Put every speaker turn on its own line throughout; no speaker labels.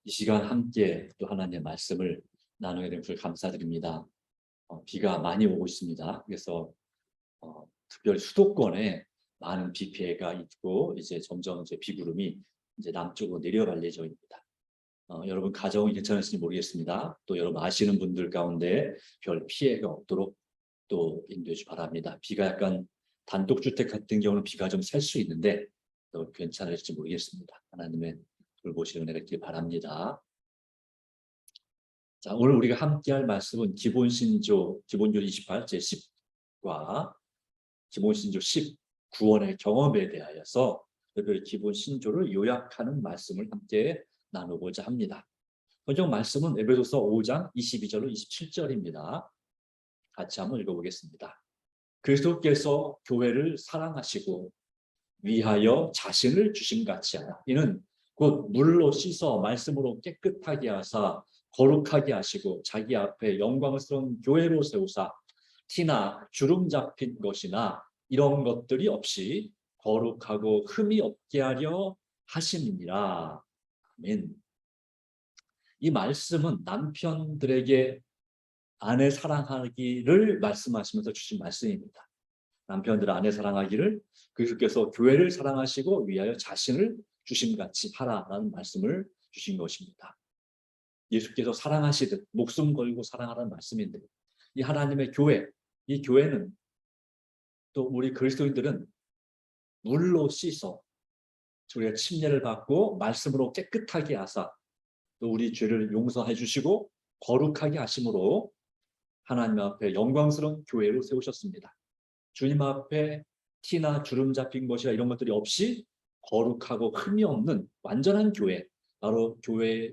이 시간 함께 또 하나님의 말씀을 나누게 된 것을 감사드립니다. 비가 많이 오고 있습니다. 그래서 특별히 수도권에 많은 비 피해가 있고 이제 점점 이제 비구름이 이제 남쪽으로 내려갈 예정입니다. 여러분 가정이 괜찮으신지 모르겠습니다. 또 여러분 아시는 분들 가운데 별 피해가 없도록 또 인도해 주시 바랍니다. 비가 약간 단독주택 같은 경우는 비가 좀 셀 수 있는데 또 괜찮을지 모르겠습니다. 하나님의 돌보시는 은혜가 있길 바랍니다. 자, 오늘 우리가 함께할 말씀은 기본신조 28 제10과 기본신조 10 구원의 경험에 대하여서 특별히 기본신조를 요약하는 말씀을 함께 나누고자 합니다. 성경 말씀은 에베소서 5장 22절로 27절입니다. 같이 한번 읽어보겠습니다. 그리스도께서 교회를 사랑하시고 위하여 자신을 주심같이 하라. 이는 곧 물로 씻어 말씀으로 깨끗하게 하사 거룩하게 하시고 자기 앞에 영광스러운 교회로 세우사 티나 주름 잡힌 것이나 이런 것들이 없이 거룩하고 흠이 없게 하려 하심이니라. 아멘. 이 말씀은 남편들에게 아내 사랑하기를 말씀하시면서 주신 말씀입니다. 남편들 아내 사랑하기를 그리스도께서 교회를 사랑하시고 위하여 자신을 주심같이 하라라는 말씀을 주신 것입니다. 예수께서 사랑하시듯 목숨 걸고 사랑하라는 말씀인데 이 하나님의 교회, 이 교회는 또 우리 그리스도인들은 물로 씻어 우리가 침례를 받고 말씀으로 깨끗하게 하사 또 우리 죄를 용서해 주시고 거룩하게 하심으로 하나님 앞에 영광스러운 교회로 세우셨습니다. 주님 앞에 티나 주름 잡힌 것이나 이런 것들이 없이 거룩하고 흠이 없는 완전한 교회, 바로 교회,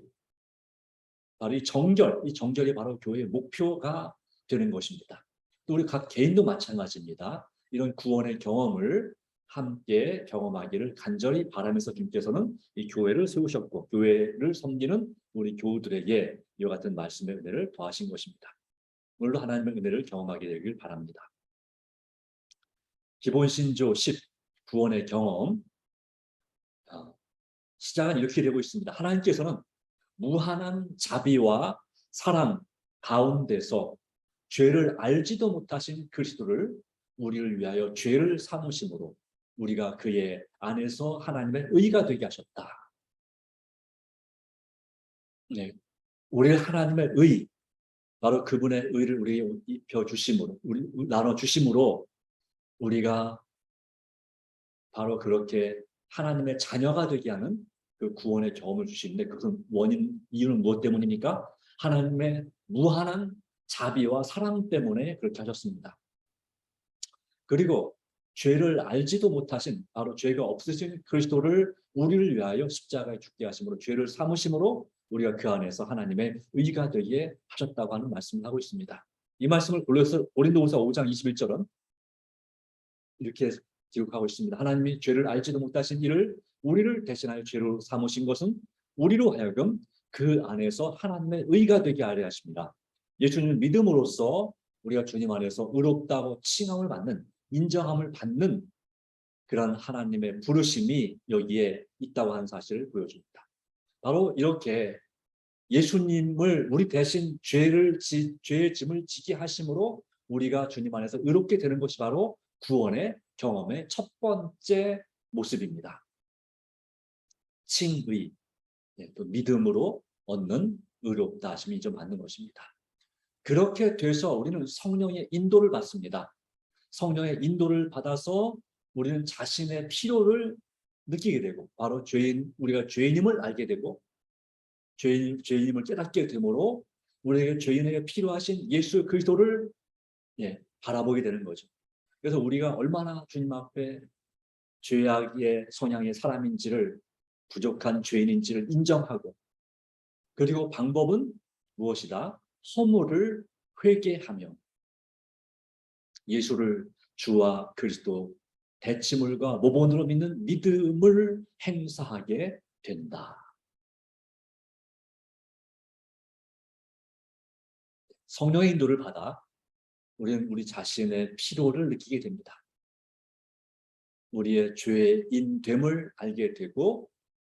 바로 이 정결이 바로 교회의 목표가 되는 것입니다. 또 우리 각 개인도 마찬가지입니다. 이런 구원의 경험을 함께 경험하기를 간절히 바라면서 주님께서는 이 교회를 세우셨고 교회를 섬기는 우리 교우들에게 이와 같은 말씀의 은혜를 더하신 것입니다. 물론 하나님의 은혜를 경험하게 되길 바랍니다. 기본신조 10 구원의 경험 시작은 이렇게 되고 있습니다. 하나님께서는 무한한 자비와 사랑 가운데서 죄를 알지도 못하신 그리스도를 우리를 위하여 죄를 삼으심으로 우리가 그의 안에서 하나님의 의가 되게 하셨다. 네, 우리 하나님의 의, 바로 그분의 의를 우리에게 입혀 주심으로, 나눠 주심으로 우리가 바로 그렇게 하나님의 자녀가 되게 하는 그 구원의 경험을 주시는데 그것은 이유는 무엇 때문입니까? 하나님의 무한한 자비와 사랑 때문에 그렇게 하셨습니다. 그리고 죄를 알지도 못하신 바로 죄가 없으신 그리스도를 우리를 위하여 십자가에 죽게 하심으로 죄를 삼으심으로 우리가 그 안에서 하나님의 의가 되게 하셨다고 하는 말씀을 하고 있습니다. 이 말씀을 고린도후서 5장 21절은 이렇게 기록하고 있습니다. 하나님이 죄를 알지도 못하신 이를 우리를 대신하여 죄로 삼으신 것은 우리로 하여금 그 안에서 하나님의 의가 되게 하려 하십니다. 예수님을 믿음으로써 우리가 주님 안에서 의롭다고 칭함을 받는 인정함을 받는 그런 하나님의 부르심이 여기에 있다고 하는 사실을 보여줍니다. 바로 이렇게 예수님을 우리 대신 죄의 짐을 지게 하심으로 우리가 주님 안에서 의롭게 되는 것이 바로 구원의 경험의 첫 번째 모습입니다. 칭의, 또 믿음으로 얻는 의롭다 하심이 좀 맞는 것입니다. 그렇게 돼서 우리는 성령의 인도를 받습니다. 성령의 인도를 받아서 우리는 자신의 필요를 느끼게 되고 바로 우리가 죄인임을 알게 되고 죄인임을 깨닫게 되므로 우리에게 죄인에게 필요하신 예수 그리스도를 바라보게 되는 거죠. 그래서 우리가 얼마나 주님 앞에 죄악의 성향의 사람인지를 부족한 죄인인지를 인정하고 그리고 방법은 무엇이다? 허물을 회개하며 예수를 주와 그리스도 대치물과 모본으로 믿는 믿음을 행사하게 된다. 성령의 인도를 받아 우리는 우리 자신의 필요를 느끼게 됩니다. 우리의 죄인됨을 알게 되고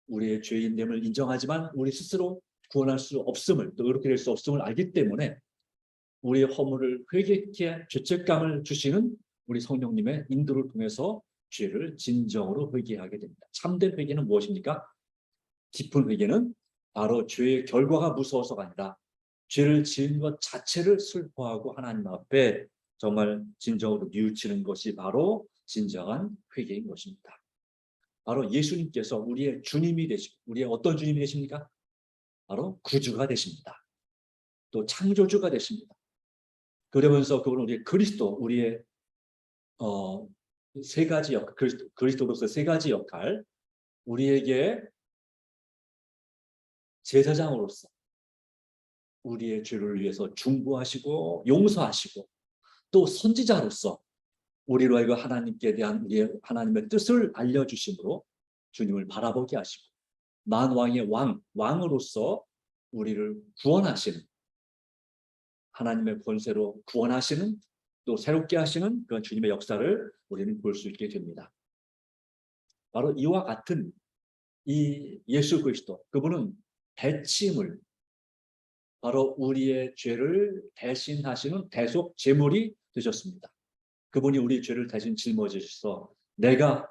우리의 죄인됨을 인정하지만 우리 스스로 구원할 수 없음을, 또 의롭게 될 수 없음을 알기 때문에 우리의 허물을 회개케 죄책감을 주시는 우리 성령님의 인도를 통해서 죄를 진정으로 회개하게 됩니다. 참된 회개는 무엇입니까? 깊은 회개는 바로 죄의 결과가 무서워서가 아니라 죄를 지은 것 자체를 슬퍼하고 하나님 앞에 정말 진정으로 뉘우치는 것이 바로 진정한 회개인 것입니다. 바로 예수님께서 우리의 주님이 되시고, 우리의 어떤 주님이 되십니까? 바로 구주가 되십니다. 또 창조주가 되십니다. 그러면서 그분은 우리의 그리스도, 우리의 세 가지 역할, 그리스도로서 세 가지 역할, 우리에게 제사장으로서 우리의 죄를 위해서 중보하시고 용서하시고, 또 선지자로서 우리로 하여금 하나님께 대한 우리의 하나님의 뜻을 알려주심으로 주님을 바라보게 하시고, 만왕의 왕으로서 우리를 구원하시는, 하나님의 권세로 구원하시는, 또 새롭게 하시는 그런 주님의 역사를 우리는 볼 수 있게 됩니다. 바로 이와 같은 이 예수 그리스도, 그분은 대침을, 바로 우리의 죄를 대신하시는 대속 제물이 되셨습니다. 그분이 우리 죄를 대신 짊어지셔서 내가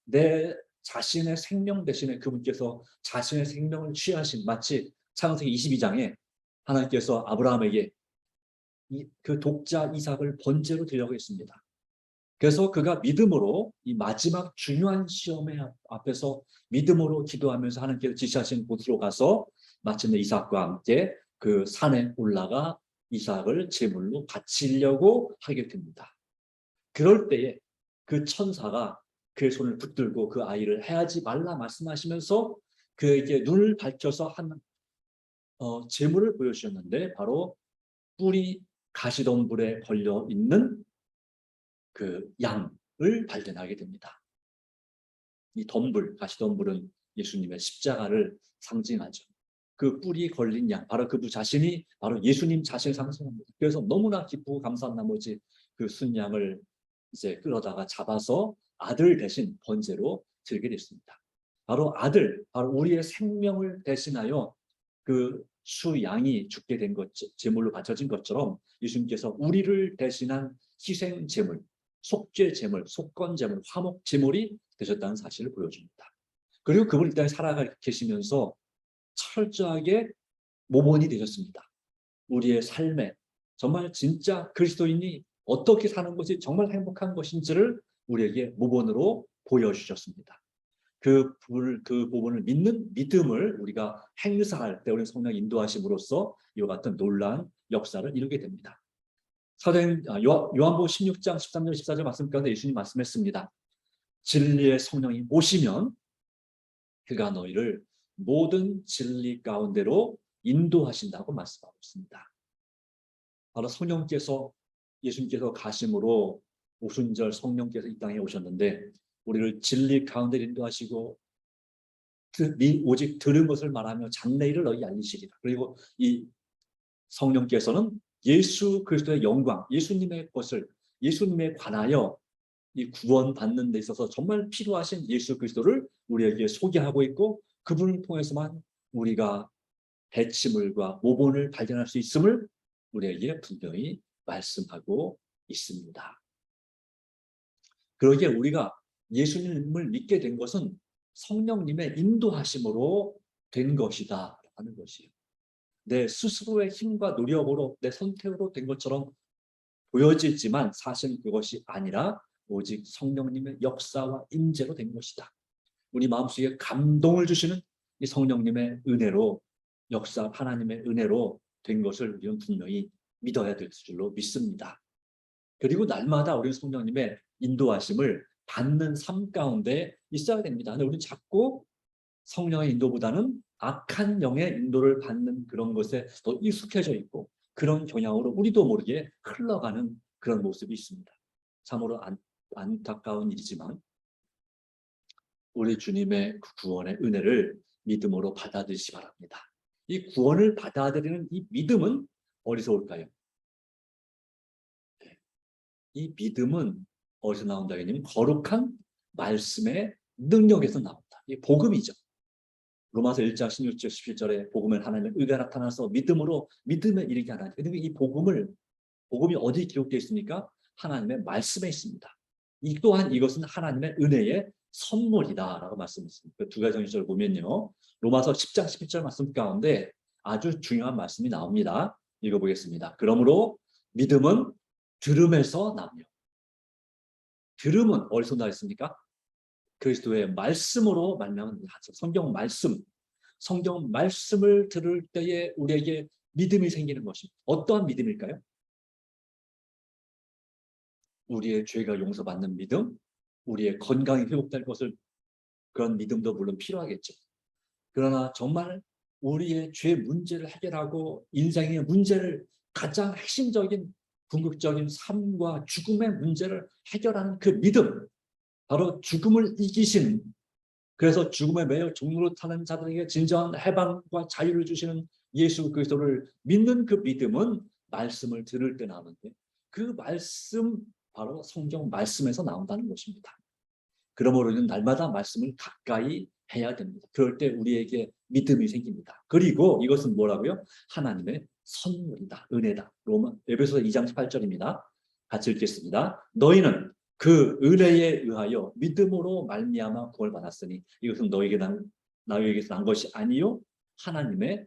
내 자신의 생명 대신에 그분께서 자신의 생명을 취하신, 마치 창세기 22장에 하나님께서 아브라함에게 그 독자 이삭을 번제로 드리려고 했습니다. 그래서 그가 믿음으로 이 마지막 중요한 시험의 앞에서 믿음으로 기도하면서 하나님께서 지시하신 곳으로 가서 마침내 이삭과 함께 그 산에 올라가 이삭을 제물로 바치려고 하게 됩니다. 그럴 때에 그 천사가 그의 손을 붙들고 그 아이를 해하지 말라 말씀하시면서 그에게 눈을 밝혀서 한 제물을 보여주셨는데, 바로 뿔이 가시덤불에 걸려 있는 그 양을 발견하게 됩니다. 이 가시덤불은 예수님의 십자가를 상징하죠. 그 뿔이 걸린 양, 바로 그분 자신이 바로 예수님 자신을 상징합니다. 그래서 너무나 기쁘고 감사한 나머지 그 순양을 이제 끌어다가 잡아서 아들 대신 번제로 드리게 됐습니다. 바로 아들, 바로 우리의 생명을 대신하여 그 수양이 죽게 된 것, 제물로 바쳐진 것처럼 예수님께서 우리를 대신한 희생 제물, 속죄 제물, 속건 제물, 화목 제물이 되셨다는 사실을 보여줍니다. 그리고 그분이 이 땅에 살아가 계시면서 철저하게 모본이 되셨습니다. 우리의 삶에 정말 진짜 그리스도인이 어떻게 사는 것이 정말 행복한 것인지를 우리에게 모본으로 보여주셨습니다. 그 부분을 믿는 믿음을 우리가 행사할 때 우리 성령 인도하심으로써 이와 같은 놀라운 역사를 이루게 됩니다. 사도행 요한복음 16장 13절 14절 말씀 가운데 예수님 말씀했습니다. 진리의 성령이 오시면 그가 너희를 모든 진리 가운데로 인도하신다고 말씀하고 있습니다. 바로 성령께서, 예수님께서 가심으로 오순절 성령께서 이 땅에 오셨는데 우리를 진리 가운데 인도하시고 오직 들은 것을 말하며 장래일을 너희 알리시리라. 그리고 이 성령께서는 예수 그리스도의 영광, 예수님의 것을, 예수님에 관하여 이 구원받는 데 있어서 정말 필요하신 예수 그리스도를 우리에게 소개하고 있고, 그분을 통해서만 우리가 대치물과 모본을 발견할 수 있음을 우리에게 분명히 말씀하고 있습니다. 그러기에 우리가 예수님을 믿게 된 것은 성령님의 인도하심으로 된 것이다 하는 것이에요. 내 스스로의 힘과 노력으로, 내 선택으로 된 것처럼 보여지지만 사실은 그것이 아니라 오직 성령님의 역사와 임재로 된 것이다. 우리 마음속에 감동을 주시는 이 성령님의 은혜로, 역사 하나님의 은혜로 된 것을 우리는 분명히 믿어야 될 줄로 믿습니다. 그리고 날마다 우리는 성령님의 인도하심을 받는 삶 가운데 있어야 됩니다. 근데 우리는 자꾸 성령의 인도보다는 악한 영의 인도를 받는 그런 것에 더 익숙해져 있고, 그런 경향으로 우리도 모르게 흘러가는 그런 모습이 있습니다. 참으로 안타까운 일이지만 우리 주님의 구원의 은혜를 믿음으로 받아들이시기 바랍니다. 이 구원을 받아들이는 이 믿음은 어디서 올까요? 이 믿음은 어디서 나온다? 거룩한 말씀의 능력에서 나온다. 이게 복음이죠. 로마서 1장 16절 17절에 복음은 하나님의 의가 나타나서 믿음에 이르게 하라. 그런데 이 복음이 어디에 기록되어 있습니까? 하나님의 말씀에 있습니다. 이 또한 이것은 하나님의 은혜의 선물이다라고 말씀했습니다. 그 두 가지 정신을 보면요. 로마서 10장 11절 말씀 가운데 아주 중요한 말씀이 나옵니다. 읽어보겠습니다. 그러므로 믿음은 들음에서 나며, 들음은 어디서 나왔습니까? 그리스도의 말씀으로 말미암은 성경 말씀을 들을 때에 우리에게 믿음이 생기는 것입니다. 어떠한 믿음일까요? 우리의 죄가 용서받는 믿음, 우리의 건강이 회복될 것을, 그런 믿음도 물론 필요하겠죠. 그러나 정말 우리의 죄 문제를 해결하고 인생의 문제를, 가장 핵심적인 궁극적인 삶과 죽음의 문제를 해결하는 그 믿음, 바로 죽음을 이기신, 그래서 죽음에 매여 종로로 타는 자들에게 진정한 해방과 자유를 주시는 예수 그리스도를 믿는 그 믿음은 말씀을 들을 때 나오는데, 그 말씀, 바로 성경 말씀에서 나온다는 것입니다. 그러므로 우리는 날마다 말씀을 가까이 해야 됩니다. 그럴 때 우리에게 믿음이 생깁니다. 그리고 이것은 뭐라고요? 하나님의 선물이다, 은혜다. 에베소서 2장 18절입니다. 같이 읽겠습니다. 너희는 그 은혜에 의하여 믿음으로 말미암아 구원을 받았으니 이것은 나에게서 난 것이 아니요 하나님의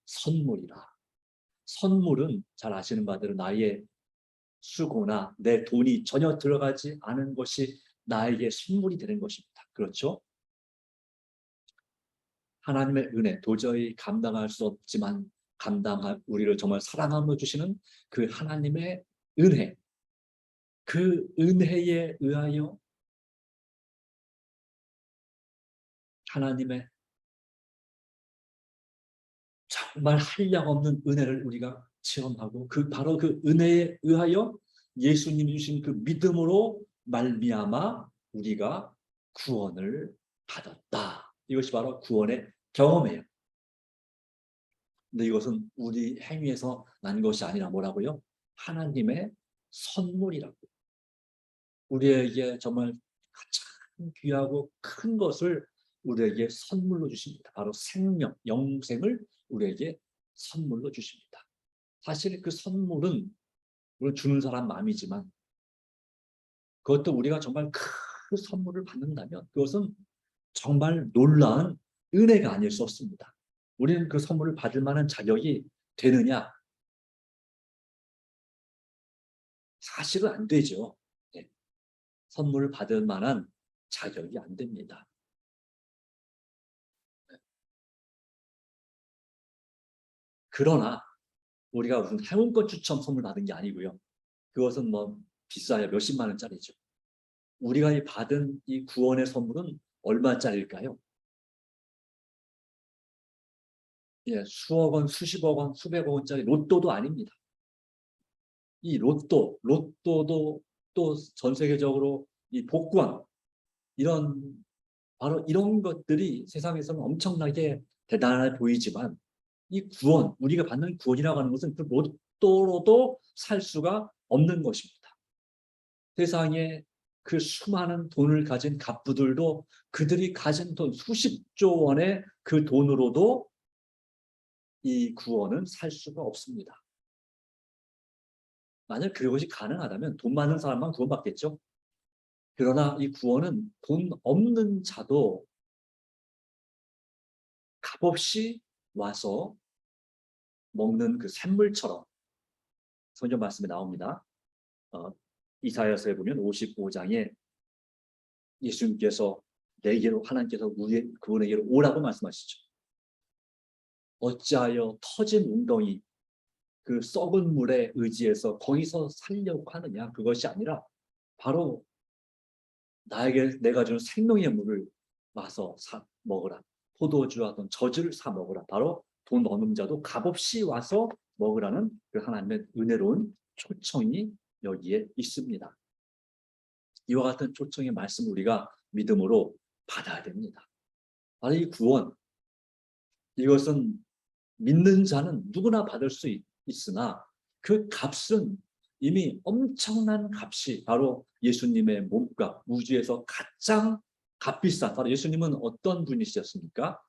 선물이라. 선물은 잘 아시는 바대로 나의 수고나 내 돈이 전혀 들어가지 않은 것이 나에게 선물이 되는 것입니다. 그렇죠? 하나님의 은혜, 도저히 감당할 수 없지만 우리를 정말 사랑함으로 주시는 그 하나님의 은혜, 그 은혜에 의하여 하나님의 정말 한량 없는 은혜를 우리가 체험하고, 바로 그 은혜에 의하여 예수님이 주신 그 믿음으로 말미암아 우리가 구원을 받았다. 이것이 바로 구원의 경험이에요. 근데 이것은 우리 행위에서 난 것이 아니라 뭐라고요? 하나님의 선물이라고. 우리에게 정말 가장 귀하고 큰 것을 우리에게 선물로 주십니다. 바로 생명, 영생을 우리에게 선물로 주십니다. 사실 그 선물은 우리 주는 사람 마음이지만, 그것도 우리가 정말 큰 선물을 받는다면 그것은 정말 놀라운 은혜가 아닐 수 없습니다. 우리는 그 선물을 받을 만한 자격이 되느냐? 사실은 안 되죠. 네. 선물을 받을 만한 자격이 안 됩니다. 그러나 우리가 무슨 행운권 추첨 선물 받은 게 아니고요. 그것은 뭐 비싸야 몇십만 원짜리죠. 우리가 받은 이 구원의 선물은 얼마짜리일까요? 예, 수억 원, 수십억 원, 수백억 원짜리 로또도 아닙니다. 이 로또도 또 전 세계적으로 이 복권, 바로 이런 것들이 세상에서는 엄청나게 대단해 보이지만, 이 구원, 우리가 받는 구원이라고 하는 것은 그 로또로도 살 수가 없는 것입니다. 세상에 그 수많은 돈을 가진 갑부들도 그들이 가진 돈 수십조 원의 그 돈으로도 이 구원은 살 수가 없습니다. 만약 그것이 가능하다면 돈 많은 사람만 구원받겠죠. 그러나 이 구원은 돈 없는 자도 값없이 와서 먹는 그 샘물처럼, 성경 말씀에 나옵니다. 이사야서에 보면 55장에 예수님께서 하나님께서 우리의 그분에게로 오라고 말씀하시죠. 어찌하여 터진 웅덩이, 그 썩은 물에 의지해서 거기서 살려고 하느냐? 그것이 아니라 바로 내가 주는 생명의 물을 와서 먹으라. 포도주와 젖을 사 먹으라. 바로 돈 없는 자도 값없이 와서 먹으라는 그 하나님의 은혜로운 초청이 여기에 있습니다. 이와 같은 초청의 말씀 우리가 믿음으로 받아야 됩니다. 바로 이 구원, 이것은 믿는 자는 누구나 받을 수 있으나 그 값은 이미 엄청난 값이 바로 예수님의 몸값, 우주에서 가장 값비싼, 바로 예수님은 어떤 분이십니까?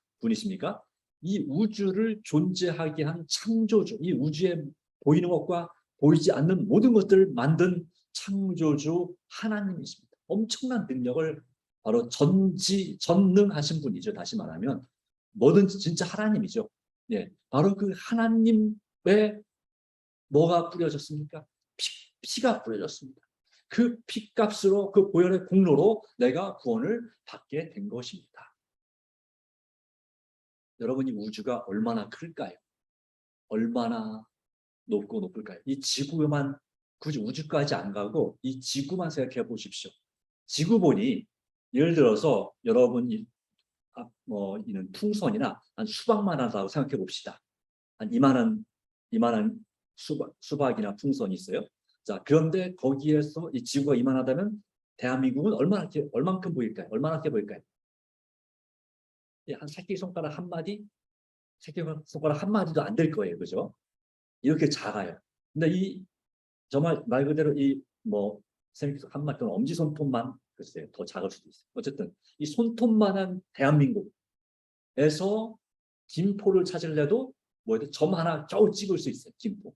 이 우주를 존재하게 한 창조주, 이 우주에 보이는 것과 보이지 않는 모든 것들을 만든 창조주 하나님이십니다. 엄청난 능력을 바로 전능하신 분이죠. 다시 말하면 뭐든지 진짜 하나님이죠. 예, 바로 그 하나님의 뭐가 뿌려졌습니까? 피가 뿌려졌습니다. 그 피값으로, 그 보혈의 공로로 내가 구원을 받게 된 것입니다. 여러분이 우주가 얼마나 클까요? 얼마나 높고 높을까요? 이 지구만, 굳이 우주까지 안 가고 이 지구만 생각해 보십시오. 지구 보니, 예를 들어서 여러분이 이는 풍선이나 한 수박만 하다고 생각해 봅시다. 한 이만한 수박이나 풍선이 있어요. 자, 그런데 거기에서 이 지구가 이만하다면 대한민국은 얼만큼 보일까요? 얼마나 게 보일까요? 한 새끼손가락 한 마디? 새끼손가락 한 마디도 안 될 거예요. 그죠? 이렇게 작아요. 근데 정말 말 그대로 새끼손가락 한 마디 또는 엄지손톱만, 글쎄요, 더 작을 수도 있어요. 어쨌든 이 손톱만한 대한민국에서 김포를 찾으려도 점 하나 겨우 찍을 수 있어요. 김포.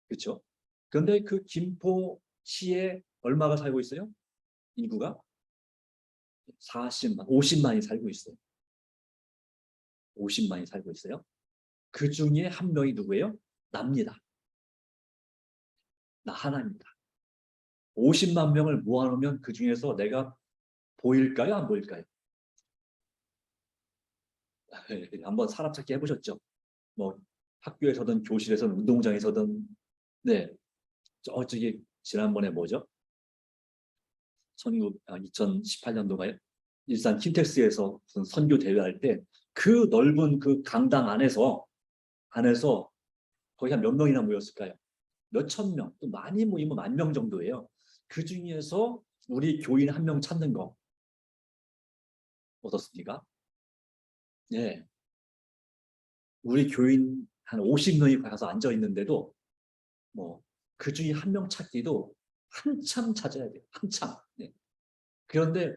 그렇죠? 그런데 그 김포시에 얼마가 살고 있어요? 인구가 40만, 50만이 살고 있어요. 50만이 살고 있어요. 그 중에 한 명이 누구예요? 납니다. 나 하나입니다. 50만 명을 모아놓으면 그 중에서 내가 보일까요? 안 보일까요? 한번 사람 찾기 해보셨죠? 학교에서든 교실에서든 운동장에서든. 네, 저기 지난번에 2018년도가요? 일산 킨텍스에서 선교 대회할 때 그 넓은 그 강당 안에서 거의 한 몇 명이나 모였을까요? 몇천 명, 또 많이 모이면 10,000명 정도예요. 그 중에서 우리 교인 한 명 찾는 거 어떻습니까? 네, 우리 교인 한 50명이 가서 앉아 있는데도 그 중에 한 명 찾기도 한참 찾아야 돼요. 한참. 네. 그런데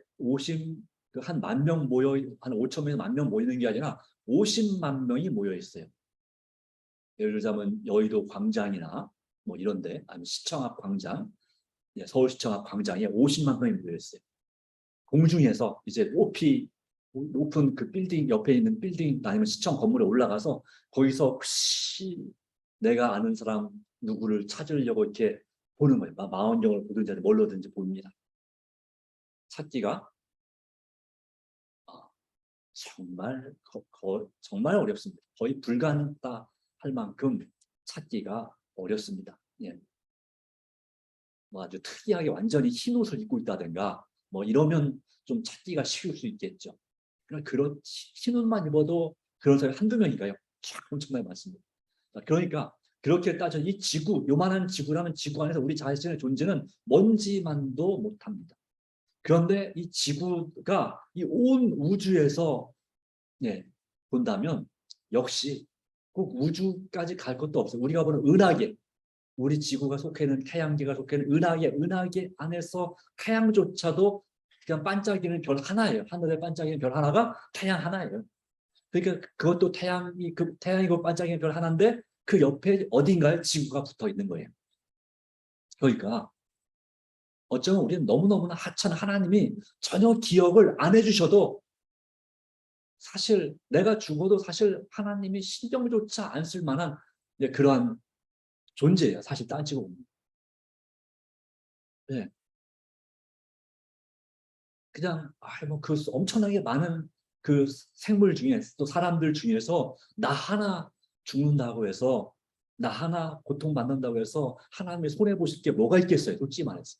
한 10,000명 한 5,000명에서 10,000명 모이는 게 아니라 50만 명이 모여 있어요. 예를 들자면 여의도 광장이나 이런데, 아니면 시청 앞 광장, 서울시청 앞 광장에 50만 명이 모여 있어요. 공중에서 이제 높은 그 빌딩 옆에 있는 빌딩 아니면 시청 건물에 올라가서 거기서 혹시 내가 아는 사람 누구를 찾으려고 이렇게 보는 거예요. 망원경을 보든지 뭘로든지 봅니다. 찾기가 정말 어렵습니다. 거의 불가능하다 할 만큼 찾기가 어렵습니다. 예. 아주 특이하게 완전히 흰 옷을 입고 있다든가 이러면 좀 찾기가 쉬울 수 있겠죠. 그런 흰 옷만 입어도 그런 사람이 한두 명인가요? 엄청나게 많습니다. 그러니까 그렇게 따져 이 요만한 지구라면 지구 안에서 우리 자신의 존재는 먼지만도 못합니다. 그런데 이 지구가 이 온 우주에서 본다면 역시 꼭 우주까지 갈 것도 없어요. 우리가 보는 은하계, 우리 지구가 속해 있는 태양계가 속해 있는 은하계 안에서 태양조차도 그냥 반짝이는 별 하나예요. 하늘에 반짝이는 별 하나가 태양 하나예요. 그러니까 그것도 태양이고 반짝이는 별 하나인데 그 옆에 어딘가에 지구가 붙어 있는 거예요. 그러니까 어쩌면 우리는 너무너무나 하찮은 하나님이 전혀 기억을 안 해주셔도 사실 내가 죽어도 사실 하나님이 신경조차 안 쓸 만한 그러한 존재예요. 사실 따지고 보면. 네. 그냥 그 엄청나게 많은 그 생물 중에 또 사람들 중에서 나 하나 죽는다고 해서 나 하나 고통받는다고 해서 하나님이 손해보실 게 뭐가 있겠어요. 솔직히 말해서.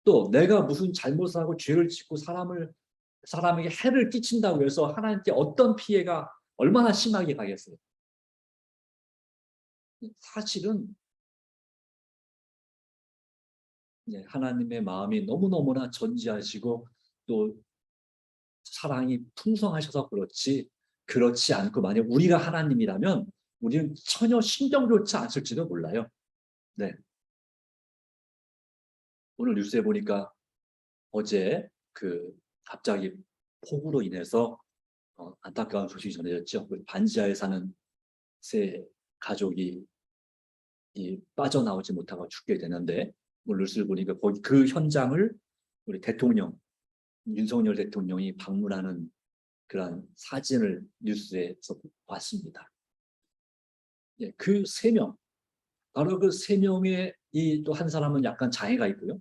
또 내가 무슨 잘못을 하고 죄를 짓고 사람에게 해를 끼친다고 해서 하나님께 어떤 피해가 얼마나 심하게 가겠어요. 사실은 하나님의 마음이 너무너무나 전지하시고 또 사랑이 풍성하셔서 그렇지 않고 만약 우리가 하나님이라면 우리는 전혀 신경조차 안 쓸지도 몰라요. 네. 오늘 뉴스에 보니까 어제 그 갑자기 폭우로 인해서 안타까운 소식이 전해졌죠. 반지하에 사는 세 가족이 빠져나오지 못하고 죽게 되는데, 뉴스를 보니까 거기 그 현장을 우리 대통령 윤석열 대통령이 방문하는 그런 사진을 뉴스에서 봤습니다. 예, 그 세 명, 바로 그 세 명의 이 또 한 사람은 약간 장애가 있고요.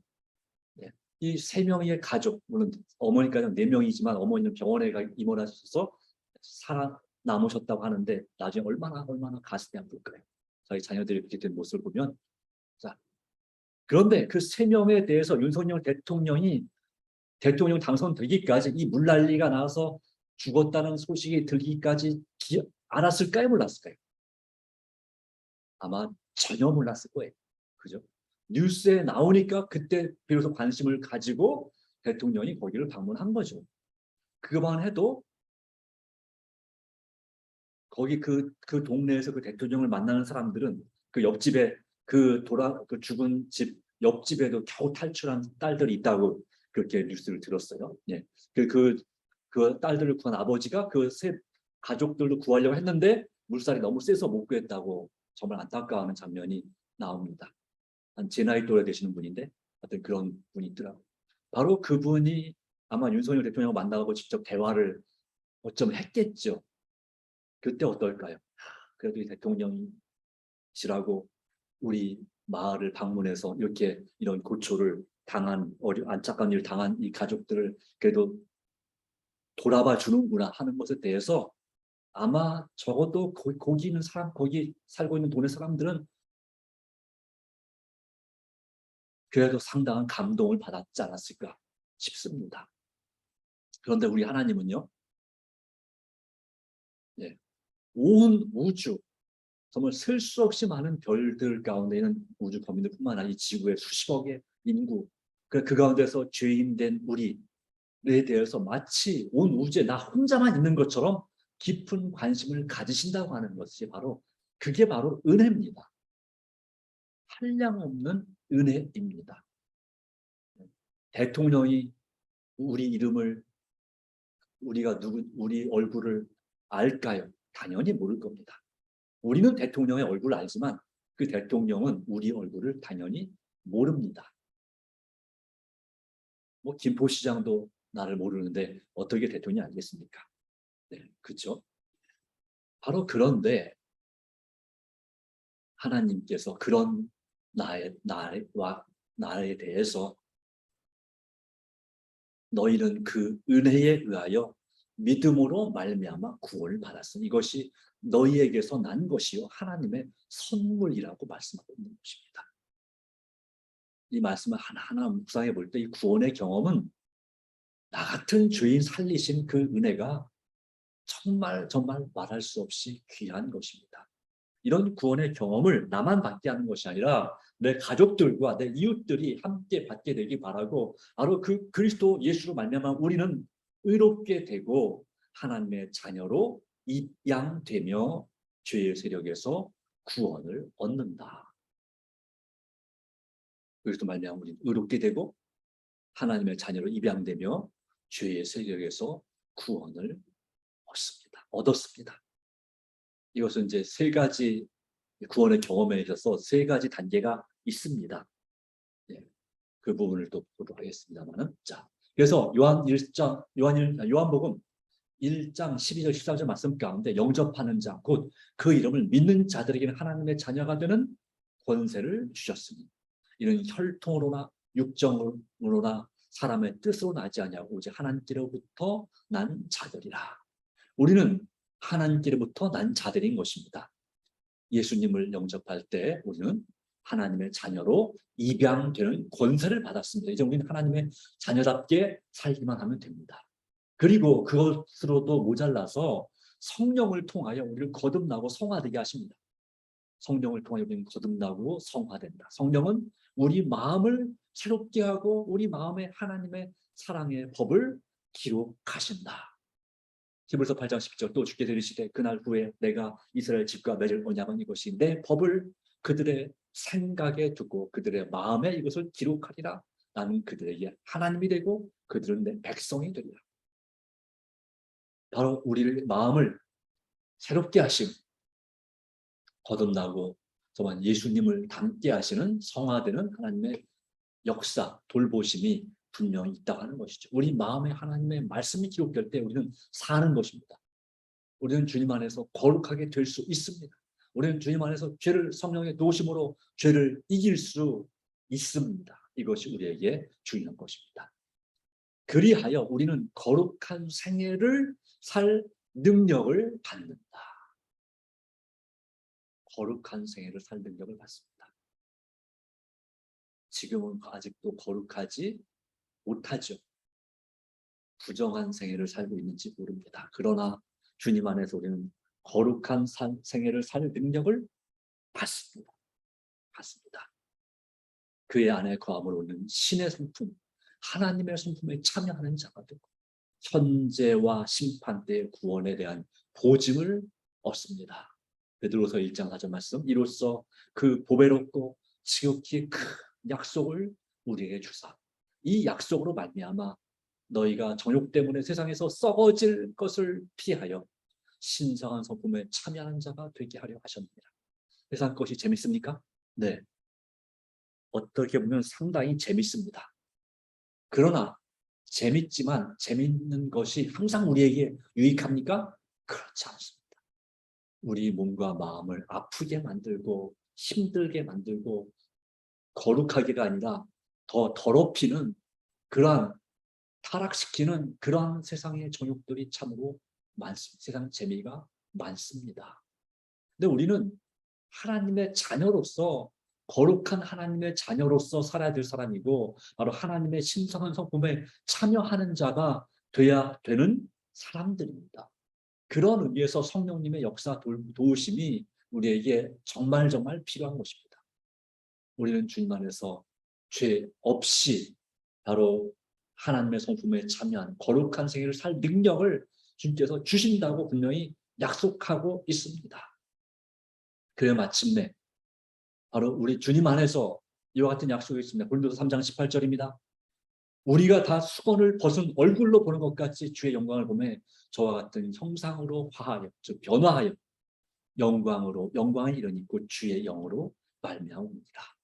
예, 이 세 명의 가족, 물론 어머니까지는 네 명이지만 어머니는 병원에 입원하셔서 살아남으셨다고 하는데 나중에 얼마나 가슴이 아플까요? 저희 자녀들이 그렇게 된 모습을 보면. 자, 그런데 그 세 명에 대해서 윤석열 대통령이 대통령 당선되기까지 이 물난리가 나서 죽었다는 소식이 들기까지 알았을까요? 몰랐을까요? 아마 전혀 몰랐을 거예요. 그죠? 뉴스에 나오니까 그때 비로소 관심을 가지고 대통령이 거기를 방문한 거죠. 그것만 해도 거기 그 동네에서 그 대통령을 만나는 사람들은 그 옆집에 그 죽은 집 옆집에도 겨우 탈출한 딸들이 있다고 그렇게 뉴스를 들었어요. 예. 그 딸들을 구한 아버지가 그 세 가족들도 구하려고 했는데 물살이 너무 세서 못 구했다고 정말 안타까워하는 장면이 나옵니다. 한 제 나이 또래 되시는 분인데 하여튼 그런 분이 있더라고요. 바로 그분이 아마 윤석열 대통령을 만나고 직접 대화를 어쩌면 했겠죠. 그때 어떨까요? 그래도 이 대통령이시라고 우리 마을을 방문해서 이렇게 이런 고초를 당한 안타까운 일을 당한 이 가족들을 그래도 돌아봐 주는구나 하는 것에 대해서 아마 적어도 거기 있는 사람, 거기 살고 있는 동네 사람들은 그래도 상당한 감동을 받았지 않았을까 싶습니다. 그런데 우리 하나님은요, 예, 온 우주, 정말 셀 수 없이 많은 별들 가운데 있는 우주 범위들뿐만 아니라 이 지구의 수십억의 인구, 그 가운데서 죄인된 우리에 대해서 마치 온 우주에 나 혼자만 있는 것처럼 깊은 관심을 가지신다고 하는 것이 그게 바로 은혜입니다. 한량없는 은혜입니다. 대통령이 우리 이름을 우리 얼굴을 알까요? 당연히 모를 겁니다. 우리는 대통령의 얼굴을 알지만 그 대통령은 우리 얼굴을 당연히 모릅니다. 뭐 김포시장도 나를 모르는데 어떻게 대통령이 알겠습니까? 네, 그렇죠. 바로 그런데 하나님께서 그런 나에 대해서 너희는 그 은혜에 의하여 믿음으로 말미암아 구원을 받았으니 이것이 너희에게서 난 것이요 하나님의 선물이라고 말씀하고 있는 것입니다. 이 말씀을 하나하나 묵상해 볼 때 이 구원의 경험은 나 같은 죄인 살리신 그 은혜가 정말 말할 수 없이 귀한 것입니다. 이런 구원의 경험을 나만 받게 하는 것이 아니라 내 가족들과 내 이웃들이 함께 받게 되기 바라고, 바로 그 그리스도 예수로 말미암아 우리는 의롭게 되고 하나님의 자녀로 입양되며 죄의 세력에서 구원을 얻는다. 그리스도 말미암아 우리는 의롭게 되고 하나님의 자녀로 입양되며 죄의 세력에서 구원을 얻었습니다. 이것은 이제 세 가지 구원의 경험에 있어서 세 가지 단계가 있습니다. 예, 그 부분을 또 보도록 하겠습니다만은, 자, 그래서 요한복음 1장 12절 13절 말씀 가운데 영접하는 자, 곧 그 이름을 믿는 자들에게는 하나님의 자녀가 되는 권세를 주셨으니 이는 혈통으로나 육정으로나 사람의 뜻으로 나지 아니하고 오직 하나님께로부터 난 자들이라. 우리는 하나님께로부터 난 자들인 것입니다. 예수님을 영접할 때 우리는 하나님의 자녀로 입양되는 권세를 받았습니다. 이제 우리는 하나님의 자녀답게 살기만 하면 됩니다. 그리고 그것으로도 모자라서 성령을 통하여 우리를 거듭나고 성화되게 하십니다. 성령을 통하여 우리는 거듭나고 성화된다. 성령은 우리 마음을 새롭게 하고 우리 마음에 하나님의 사랑의 법을 기록하신다. 히브리서 8장 10절 또 주께 들으시되 그날 후에 내가 이스라엘 집과 맺을 언약은 이것이 내 법을 그들의 생각에 두고 그들의 마음에 이것을 기록하리라 나는 그들에게 하나님이 되고 그들은 내 백성이 되리라. 바로 우리의 마음을 새롭게 하심, 거듭나고 정말 예수님을 닮게 하시는 성화되는 하나님의 역사, 돌보심이 분명히 있다고 하는 것이죠. 우리 마음에 하나님의 말씀이 기록될 때 우리는 사는 것입니다. 우리는 주님 안에서 거룩하게 될 수 있습니다. 우리는 주님 안에서 죄를 성령의 도우심으로 죄를 이길 수 있습니다. 이것이 우리에게 중요한 것입니다. 그리하여 우리는 거룩한 생애를 살 능력을 받는다. 거룩한 생애를 살 능력을 받습니다. 지금은 아직도 거룩하지 못하죠. 부정한 생애를 살고 있는지 모릅니다. 그러나 주님 안에서 우리는 거룩한 생애를 살 능력을 받습니다. 그의 안에 거함으로는 신의 성품, 하나님의 성품에 참여하는 자가 되고 현재와 심판 때의 구원에 대한 보증을 얻습니다. 베드로서 1장 4절 말씀, 이로써 그 보배롭고 지극히 큰 약속을 우리에게 주사 이 약속으로 말미암아 너희가 정욕 때문에 세상에서 썩어질 것을 피하여 신성한 성품에 참여하는 자가 되게 하려 하셨느니라. 세상 것이 재밌습니까? 네. 어떻게 보면 상당히 재밌습니다. 그러나 재밌지만 재밌는 것이 항상 우리에게 유익합니까? 그렇지 않습니다. 우리 몸과 마음을 아프게 만들고 힘들게 만들고 거룩하게가 아니라 더 더럽히는 그러한 타락시키는 그러한 세상의 정욕들이 참으로 많습니다. 세상 재미가 많습니다. 근데 우리는 하나님의 자녀로서 거룩한 하나님의 자녀로서 살아야 될 사람이고 바로 하나님의 신성한 성품에 참여하는 자가 돼야 되는 사람들입니다. 그런 의미에서 성령님의 역사 도우심이 우리에게 정말 필요한 것입니다. 우리는 주님 안에서 죄 없이 바로 하나님의 성품에 참여하는 거룩한 생애를 살 능력을 주님께서 주신다고 분명히 약속하고 있습니다. 그래 마침내 바로 우리 주님 안에서 이와 같은 약속이 있습니다. 고린도서 3장 18절입니다. 우리가 다 수건을 벗은 얼굴로 보는 것 같이 주의 영광을 보며 저와 같은 형상으로 화하여 즉 변화하여 영광을 이루니고 주의 영으로 말미암습니다.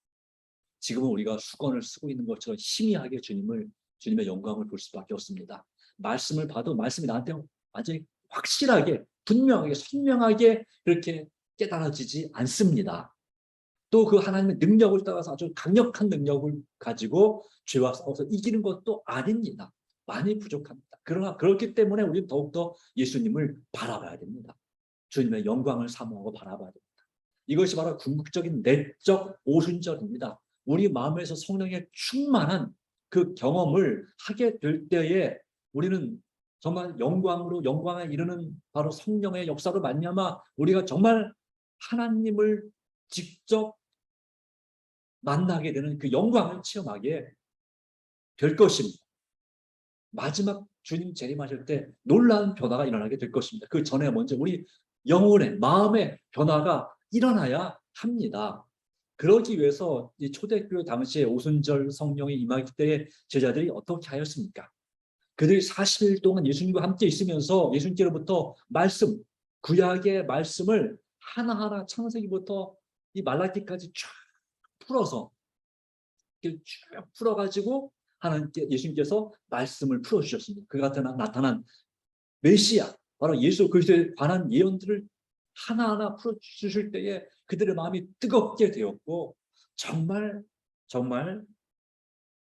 지금은 우리가 수건을 쓰고 있는 것처럼 희미하게 주님의 영광을 볼 수밖에 없습니다. 말씀을 봐도 말씀이 나한테 완전히 확실하게 분명하게 선명하게 그렇게 깨달아지지 않습니다. 또 그 하나님의 능력을 따라서 아주 강력한 능력을 가지고 죄와 싸워서 이기는 것도 아닙니다. 많이 부족합니다. 그러나 그렇기 때문에 우리는 더욱더 예수님을 바라봐야 됩니다. 주님의 영광을 사모하고 바라봐야 됩니다. 이것이 바로 궁극적인 내적 오순절입니다. 우리 마음에서 성령의 충만한 그 경험을 하게 될 때에 우리는 정말 영광에 이르는 바로 성령의 역사로 말미암아 우리가 정말 하나님을 직접 만나게 되는 그 영광을 체험하게 될 것입니다. 마지막 주님 재림하실 때 놀라운 변화가 일어나게 될 것입니다. 그 전에 먼저 우리 영혼의 마음의 변화가 일어나야 합니다. 그러기 위해서 이 초대교회 당시에 오순절 성령이 임하기 때에 제자들이 어떻게 하였습니까? 그들이 40일 동안 예수님과 함께 있으면서 예수님께로부터 말씀, 구약의 말씀을 하나하나 창세기부터 이 말라기까지 쫙 풀어서 쭉 풀어가지고 예수님께서 말씀을 풀어주셨습니다. 그가 나타난 메시아, 바로 예수 그리스도에 관한 예언들을 하나하나 풀어주실 때에 그들의 마음이 뜨겁게 되었고 정말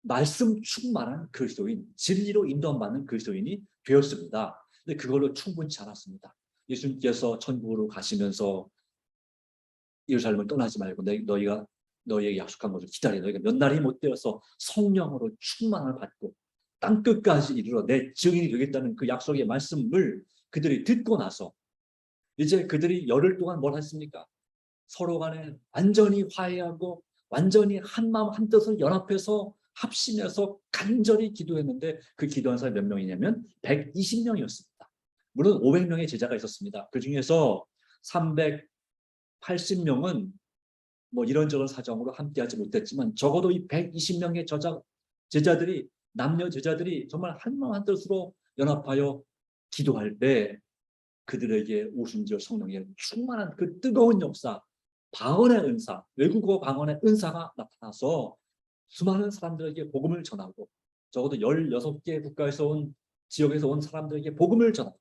말씀 충만한 그리스도인, 진리로 인도받는 그리스도인이 되었습니다. 근데 그걸로 충분치 않았습니다. 예수님께서 천국으로 가시면서 예루살렘을 떠나지 말고 너희에게 약속한 것을 기다려. 너희가 몇 날이 못 되어서 성령으로 충만을 받고 땅끝까지 이르러 내 증인이 되겠다는 그 약속의 말씀을 그들이 듣고 나서 이제 그들이 열흘 동안 뭘 했습니까? 서로 간에 완전히 화해하고 완전히 한 마음 한 뜻을 연합해서 합심해서 간절히 기도했는데 그 기도한 사람이 몇 명이냐면 120명이었습니다. 물론 500명의 제자가 있었습니다. 그 중에서 380명은 뭐 이런저런 사정으로 함께하지 못했지만 적어도 이 120명의 제자들이 남녀 제자들이 정말 한마음 한뜻으로 연합하여 기도할 때 그들에게 오순절 성령의 충만한 그 뜨거운 역사, 방언의 은사, 외국어 방언의 은사가 나타나서 수많은 사람들에게 복음을 전하고 적어도 16개 국가에서 온 지역에서 온 사람들에게 복음을 전하고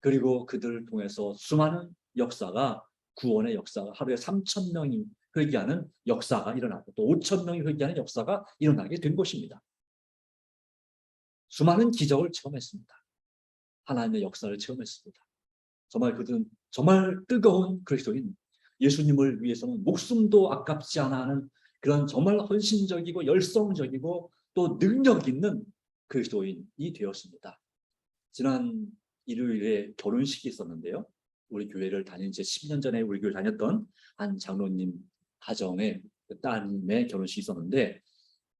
그리고 그들을 통해서 수많은 역사가 구원의 역사가 하루에 3,000명이 회개하는 역사가 일어나고 또 5,000명이 회개하는 역사가 일어나게 된 것입니다. 수많은 기적을 체험했습니다. 하나님의 역사를 체험했습니다. 정말 그들은 정말 뜨거운 그리스도인 예수님을 위해서는 목숨도 아깝지 않아 하는 그런 정말 헌신적이고 열성적이고 또 능력 있는 그리스도인이 되었습니다. 지난 일요일에 결혼식이 있었는데요. 우리 교회를 다닌 지 10년 전에 우리 교회 다녔던 한 장로님 가정의 따님의 결혼식이 있었는데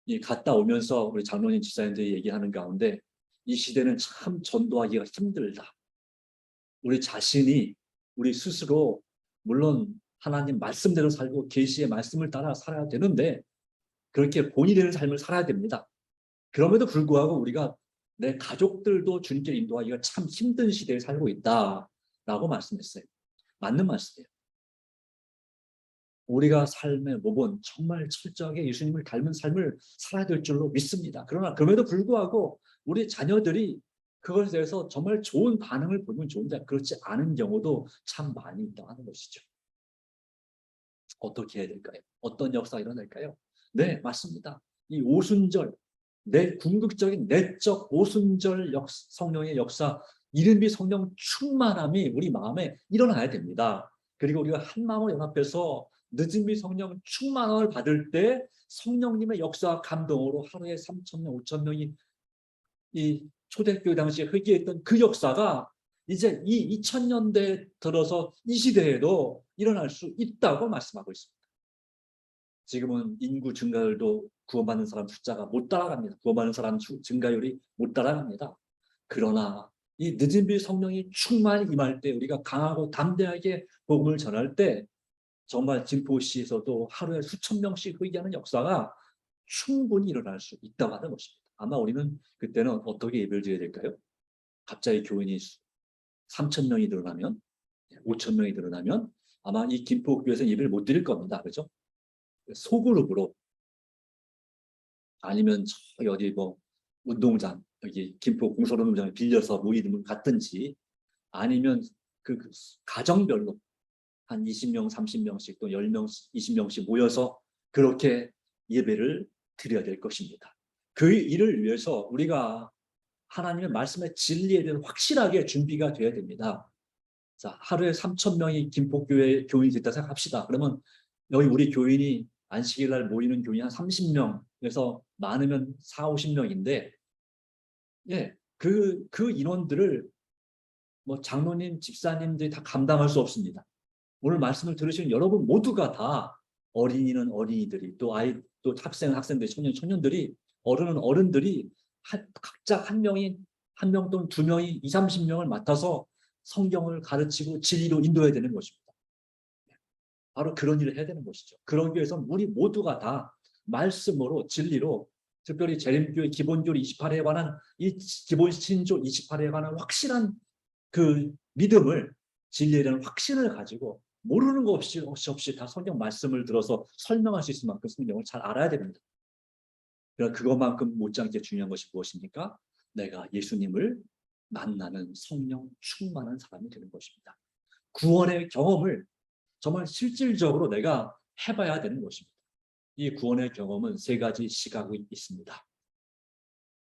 이 갔다 오면서 우리 장로님 집사님들이 얘기하는 가운데 이 시대는 참 전도하기가 힘들다. 우리 자신이 우리 스스로 물론 하나님 말씀대로 살고 계시의 말씀을 따라 살아야 되는데 그렇게 본이 되는 삶을 살아야 됩니다. 그럼에도 불구하고 우리가 내 가족들도 주님께 인도하기가 참 힘든 시대에 살고 있다라고 말씀했어요. 맞는 말씀이에요. 우리가 삶의 모범 정말 철저하게 예수님을 닮은 삶을 살아야 될 줄로 믿습니다. 그러나 그럼에도 불구하고 우리 자녀들이 그것에 대해서 정말 좋은 반응을 보이면 좋은데 그렇지 않은 경우도 참 많이 있다고 하는 것이죠. 어떻게 해야 될까요? 어떤 역사가 일어날까요? 네, 맞습니다. 이 오순절, 내 궁극적인 내적 오순절 성령의 역사, 이른비 성령 충만함이 우리 마음에 일어나야 됩니다. 그리고 우리가 한 마음으로 연합해서 늦은비 성령 충만함을 받을 때 성령님의 역사와 감동으로 하루에 3,000명, 5,000명이 이 초대교회 당시에 회개했던 그 역사가 이제 이 2000년대 들어서 이 시대에도 일어날 수 있다고 말씀하고 있습니다. 지금은 인구 증가율도 구원받는 사람 숫자가 못 따라갑니다. 구원받는 사람 증가율이 못 따라갑니다. 그러나 이 늦은비 성령이 충만히 임할 때 우리가 강하고 담대하게 복음을 전할 때 정말 진포시에서도 하루에 수천 명씩 회개하는 역사가 충분히 일어날 수 있다고 하는 것입니다. 아마 우리는 그때는 어떻게 예배를 드려야 될까요? 갑자기 교인이 3,000명이 늘어나면 5,000명이 늘어나면 아마 이 김포교회에서 예배를 못 드릴 겁니다. 그렇죠? 소그룹으로 아니면 저기 어디 뭐 운동장 여기 김포 공설운동장을 빌려서 모이면 갔든지 아니면 그 가정별로 한 20명, 30명씩 또 10명, 20명씩 모여서 그렇게 예배를 드려야 될 것입니다. 그 일을 위해서 우리가 하나님의 말씀의 진리에 대한 확실하게 준비가 돼야 됩니다. 자, 하루에 3,000명이 김포교회 교인이 됐다 생각합시다. 그러면 여기 우리 교인이 안식일 날 모이는 교인이 한 30명에서 많으면 4, 50명인데 예, 그 인원들을 뭐 장로님, 집사님들이 다 감당할 수 없습니다. 오늘 말씀을 들으시는 여러분 모두가 다 어린이는 어린이들이 또 아이 또 학생은 학생들, 청년들이 어른은 어른들이 각자 한 명이 한 명 또는 두 명이 20, 30명을 맡아서 성경을 가르치고 진리로 인도해야 되는 것입니다. 바로 그런 일을 해야 되는 것이죠. 그러기 위해서 우리 모두가 다 말씀으로 진리로 특별히 재림교회 기본교리 28회에 관한 이 기본 신조 28회에 관한 확실한 그 믿음을 진리에 대한 확신을 가지고 모르는 거 없이 다 성경 말씀을 들어서 설명할 수 있을 만큼 성경을 잘 알아야 됩니다. 그러나 그것만큼 못지않게 중요한 것이 무엇입니까? 내가 예수님을 만나는 성령 충만한 사람이 되는 것입니다. 구원의 경험을 정말 실질적으로 내가 해봐야 되는 것입니다. 이 구원의 경험은 세 가지 시각이 있습니다.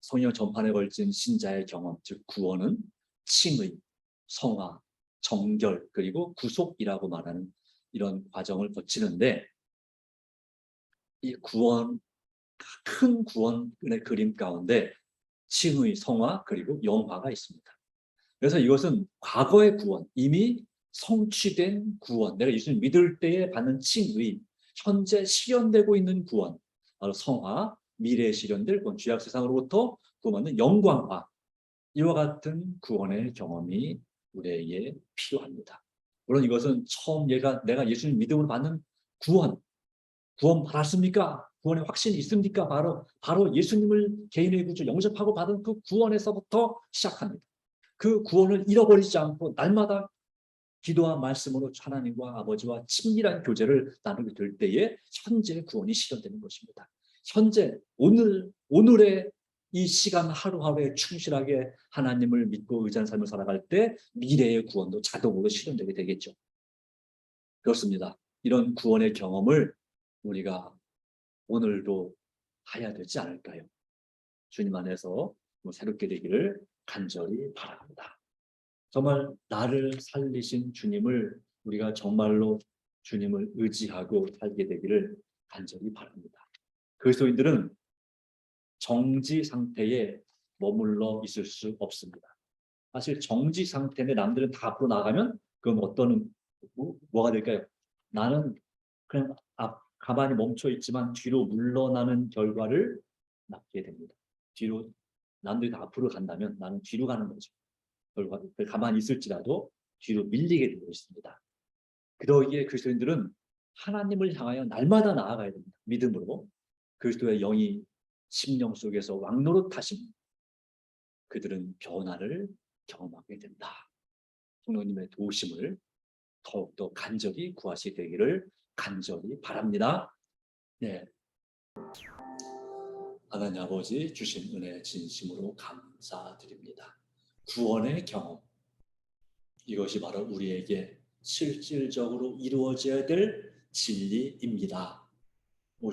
성령 전판에 걸친 신자의 경험, 즉 구원은 칭의, 성화, 정결, 그리고 구속이라고 말하는 이런 과정을 거치는데 이 구원, 큰 구원의 그림 가운데 칭의, 성화, 그리고 영화가 있습니다. 그래서 이것은 과거의 구원, 이미 성취된 구원, 내가 예수님 믿을 때에 받는 칭의, 현재 실현되고 있는 구원, 바로 성화, 미래에 실현될 구원, 죄악 세상으로부터 구원받는 영광화, 이와 같은 구원의 경험이 우리에게 필요합니다. 물론 이것은 처음 내가 예수님 믿음으로 받는 구원 받았습니까? 구원의 확신이 있습니까? 바로 예수님을 개인의 구주 영접하고 받은 그 구원에서부터 시작합니다. 그 구원을 잃어버리지 않고 날마다 기도와 말씀으로 하나님과 아버지와 친밀한 교제를 나누게 될 때에 현재 구원이 실현되는 것입니다. 현재 오늘의 이 시간 하루하루에 충실하게 하나님을 믿고 의지하는 삶을 살아갈 때 미래의 구원도 자동으로 실현되게 되겠죠. 그렇습니다. 이런 구원의 경험을 우리가 오늘도 해야 되지 않을까요? 주님 안에서 새롭게 되기를 간절히 바랍니다. 정말 나를 살리신 주님을 우리가 정말로 주님을 의지하고 살게 되기를 간절히 바랍니다. 그리스도인들은 정지 상태에 머물러 있을 수 없습니다. 사실 정지 상태인데 남들은 다 앞으로 나가면 그럼 뭐가 될까요? 나는 그냥 가만히 멈춰 있지만 뒤로 물러나는 결과를 낳게 됩니다. 뒤로 남들이 다 앞으로 간다면 나는 뒤로 가는 거죠. 결과 가만히 있을지라도 뒤로 밀리게 되고 있습니다. 그러기에 그리스도인들은 하나님을 향하여 날마다 나아가야 됩니다. 믿음으로 그리스도의 영이 심령 속에서 왕노릇하심 그들은 변화를 경험하게 된다. 성령님의 도우심을 더욱더 간절히 구하시게 되기를 간절히 바랍니다. 네, 하나님 아버지 주신 은혜 진심으로 감사드립니다. 구원의 경험 이것이 바로 우리에게 실질적으로 이루어져야 될 진리입니다.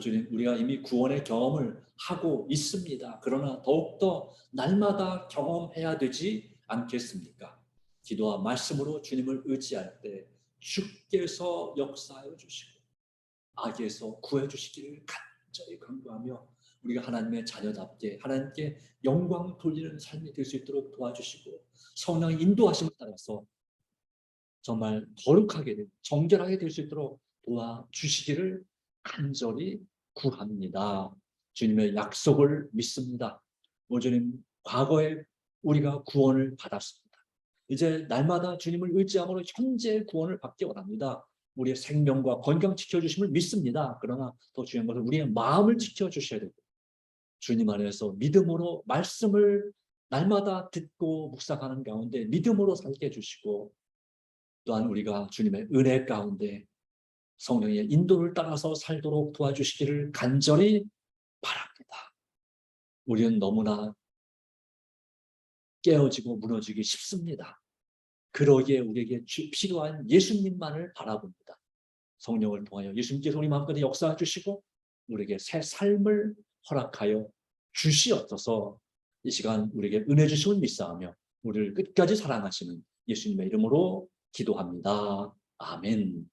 주님, 우리가 이미 구원의 경험을 하고 있습니다. 그러나 더욱더 날마다 경험해야 되지 않겠습니까? 기도와 말씀으로 주님을 의지할 때 주께서 역사하여 주시고 악에서 구해 주시기를 간절히 간구하며 우리가 하나님의 자녀답게 하나님께 영광 돌리는 삶이 될 수 있도록 도와주시고 성령의 인도하심을 따라서 정말 거룩하게 정결하게 될 수 있도록 도와주시기를 간절히 구합니다. 주님의 약속을 믿습니다. 주님, 과거에 우리가 구원을 받았습니다. 이제 날마다 주님을 의지함으로 현재 구원을 받기 원합니다. 우리의 생명과 건강 지켜주심을 믿습니다. 그러나 더 중요한 것은 우리의 마음을 지켜주셔야 되고 주님 안에서 믿음으로 말씀을 날마다 듣고 묵상하는 가운데 믿음으로 살게 해주시고 또한 우리가 주님의 은혜 가운데 성령의 인도를 따라서 살도록 도와주시기를 간절히 바랍니다. 우리는 너무나 깨어지고 무너지기 쉽습니다. 그러기에 우리에게 필요한 예수님만을 바라봅니다. 성령을 통하여 예수님께서 우리 마음까지 역사해 주시고 우리에게 새 삶을 허락하여 주시옵소서. 이 시간 우리에게 은혜 주심을 믿사하며 우리를 끝까지 사랑하시는 예수님의 이름으로 기도합니다. 아멘.